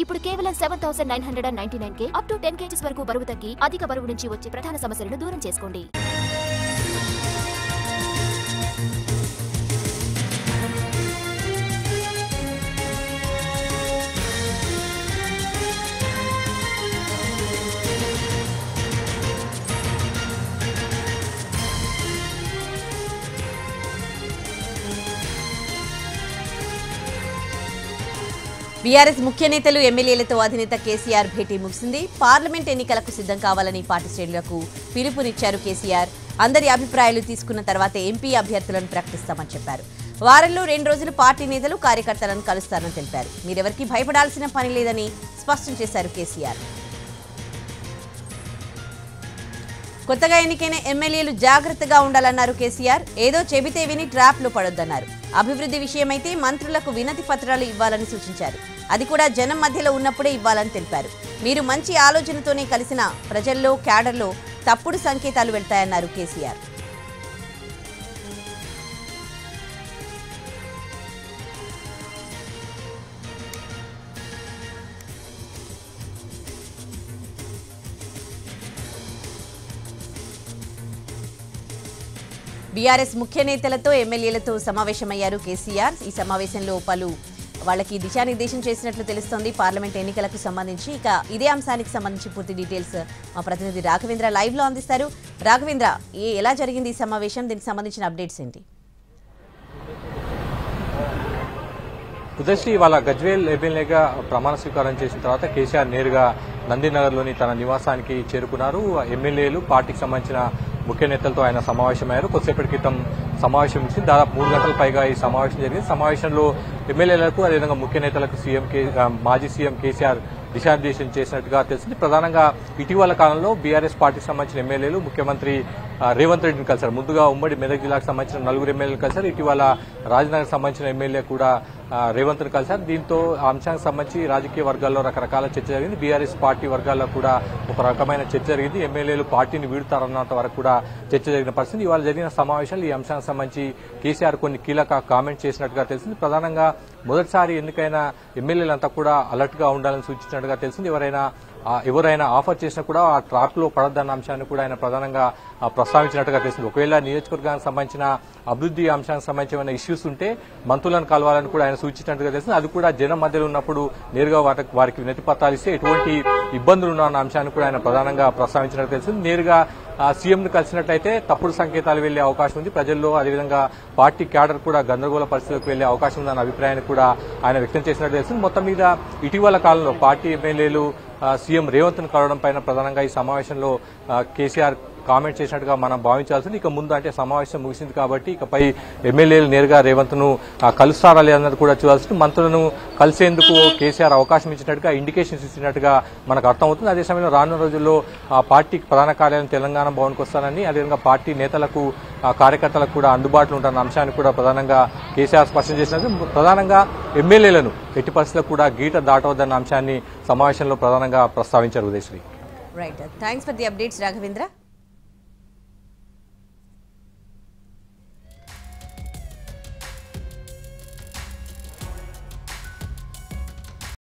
ఇప్పుడు కేవలం 7999 కే up to 10 kgs వరకు బరువు తగ్గి అధిక బరువు నుంచి వచ్చే ప్రధాన సమస్యలను దూరం చేసుకోండి. బీఆర్ఎస్ ముఖ్య నేతలు ఎమ్మెల్యేలతో అధినేత కేసీఆర్ భేటీ ముగిసింది. పార్లమెంట్ ఎన్నికలకు సిద్ధం కావాలని పార్టీ శ్రేణులకు పిలుపునిచ్చారు కేసీఆర్. అందరి అభిప్రాయాలు తీసుకున్న తర్వాత ఎంపీ అభ్యర్థులను ప్రకటిస్తామని చెప్పారు. వారంలో 2 రోజులు పార్టీ నేతలు కార్యకర్తలను కలుస్తారని తెలిపారు. మీరెవరికి భయపడాల్సిన పని లేదని స్పష్టం చేశారు కేసీఆర్. కొత్తగా ఎన్నికైన ఎమ్మెల్యేలు జాగ్రత్తగా ఉండాలన్నారు కేసీఆర్. ఏదో చెబితే విని ట్రాప్లో పడొద్దన్నారు. అభివృద్ధి విషయమైతే మంత్రులకు వినతి పత్రాలు ఇవ్వాలని సూచించారు. అది కూడా జనం మధ్యలో ఉన్నప్పుడే ఇవ్వాలని తెలిపారు. మీరు మంచి ఆలోచనతోనే కలిసిన ప్రజల్లో క్యాడర్లో తప్పుడు సంకేతాలు వెళ్తాయన్నారు కేసీఆర్. బీఆర్ఎస్ ముఖ్య నేతలతో ఎమ్మెల్యేలతో సమావేశమయ్యారు కేసీఆర్. ఈ సమావేశంలో పలు వాళ్ళకి దిశానిర్దేశం చేసినట్లు తెలుస్తోంది పార్లమెంట్ ఎన్నికలకు సంబంధించి. ఇక ఇదే అంశానికి సంబంధించి పూర్తి డీటెయిల్స్ మా ప్రతినిధి రాఘవేంద్ర లైవ్ లో అందిస్తారు. రాఘవేంద్ర, ఎలా జరిగింది ఈ సమావేశం, దీనికి సంబంధించిన అప్డేట్స్ ఏంటి? ఉదయశ్రీ వాళ్ళ గజ్వేల్ ఎమ్మెల్యేగా ప్రమాణ స్వీకారం చేసిన తర్వాత కేసీఆర్ నేరుగా నందినగర్లోని తన నివాసానికి చేరుకున్నారు. ఎమ్మెల్యేలు, పార్టీకి సంబంధించిన ముఖ్య నేతలతో ఆయన సమావేశమయ్యారు. కొద్దిసేపటి క్రితం సమావేశం ఇచ్చింది. దాదాపు 3 గంటల పైగా ఈ సమావేశం జరిగింది. సమావేశంలో ఎమ్మెల్యేలకు అదేవిధంగా ముఖ్య నేతలకు మాజీ సీఎం కేసీఆర్ దిశానిర్దేశం చేసినట్టుగా తెలిసింది. ప్రధానంగా ఇటీవల కాలంలో బీఆర్ఎస్ పార్టీకి సంబంధించిన ఎమ్మెల్యేలు ముఖ్యమంత్రి రేవంత్ రెడ్డిని కలిశారు. ముందుగా ఉమ్మడి మెదక్ జిల్లాకు సంబంధించిన 4 ఎమ్మెల్యేలు కలిశారు. ఇటీవల రాజనగర్ సంబంధించిన ఎమ్మెల్యే కూడా రేవంత్ను కలిశారు. దీంతో ఆ అంశానికి సంబంధించి రాజకీయ వర్గాల్లో రకరకాల చర్చ జరిగింది. బీఆర్ఎస్ పార్టీ వర్గాల్లో కూడా ఒక రకమైన చర్చ జరిగింది. ఎమ్మెల్యేలు పార్టీని వీడుతారన్నంత వరకు కూడా చర్చ జరిగిన పరిస్థితి. ఇవాళ జరిగిన సమావేశంలో ఈ అంశానికి సంబంధించి కేసీఆర్ కొన్ని కీలక కామెంట్ చేసినట్టుగా తెలిసింది. ప్రధానంగా మొదటిసారి ఎన్నికైన ఎమ్మెల్యేలంతా కూడా అలర్ట్ గా ఉండాలని సూచించినట్టుగా తెలిసింది. ఎవరైనా ఆఫర్ చేసినా కూడా ఆ ట్రాప్ లో పడొద్దన్న అంశాన్ని కూడా ఆయన ప్రధానంగా ప్రస్తావించినట్టుగా తెలిసింది. ఒకవేళ నియోజకవర్గానికి సంబంధించిన అభివృద్ధి అంశానికి సంబంధించిన ఏమైనా ఇష్యూస్ ఉంటే మంత్రులను కలవాలని కూడా ఆయన సూచించినట్టుగా తెలిసింది. అది కూడా జనం మధ్యలో ఉన్నప్పుడు నేరుగా వారికి వినతి పత్రాలు ఇస్తే ఎటువంటి ఇబ్బందులు ఉన్న అంశాన్ని కూడా ఆయన ప్రధానంగా ప్రస్తావించినట్టు తెలిసింది. నేరుగా సీఎంను కలిసినట్లయితే తప్పుడు సంకేతాలు వెళ్లే అవకాశం ఉంది. ప్రజల్లో అదేవిధంగా పార్టీ క్యాడర్ కూడా గందరగోళ పరిస్థితులకు వెళ్లే అవకాశం ఉందన్న అభిప్రాయాన్ని కూడా ఆయన వ్యక్తం చేసినట్టు తెలిసింది. మొత్తం మీద ఇటీవల కాలంలో పార్టీ ఎమ్మెల్యేలు సీఎం రేవంత్ ను కలవడం పైన ప్రధానంగా ఈ సమావేశంలో కేసీఆర్ కామెంట్ చేసినట్టుగా మనం భావించాల్సింది. ఇక ముందు అంటే సమావేశం ముగిసింది కాబట్టి ఇకపై ఎమ్మెల్యేలు నేరుగా రేవంత్ ను కలుస్తారా లేదన్నది కూడా చూడాల్సింది. మంత్రులను కలిసేందుకు కేసీఆర్ అవకాశం ఇచ్చినట్టుగా ఇండికేషన్స్ ఇచ్చినట్టుగా మనకు అర్థమవుతుంది. అదే సమయంలో రానున్న రోజుల్లో పార్టీ ప్రధాన కార్యాలయం తెలంగాణ భవన్కు వస్తానని, అదేవిధంగా పార్టీ నేతలకు కార్యకర్తలకు కూడా అందుబాటులో ఉంటున్న అంశాన్ని కూడా ప్రధానంగా కేసీఆర్ స్పష్టం చేసినట్టు ప్రధానంగా ఎమ్మెల్యేలను ఎట్టి పరిస్థితుల్లో కూడా గీట దాటవద్దన్న అంశాన్ని సమావేశంలో ప్రధానంగా ప్రస్తావించారు. Udayasri, right, thanks for the updates Raghavendra.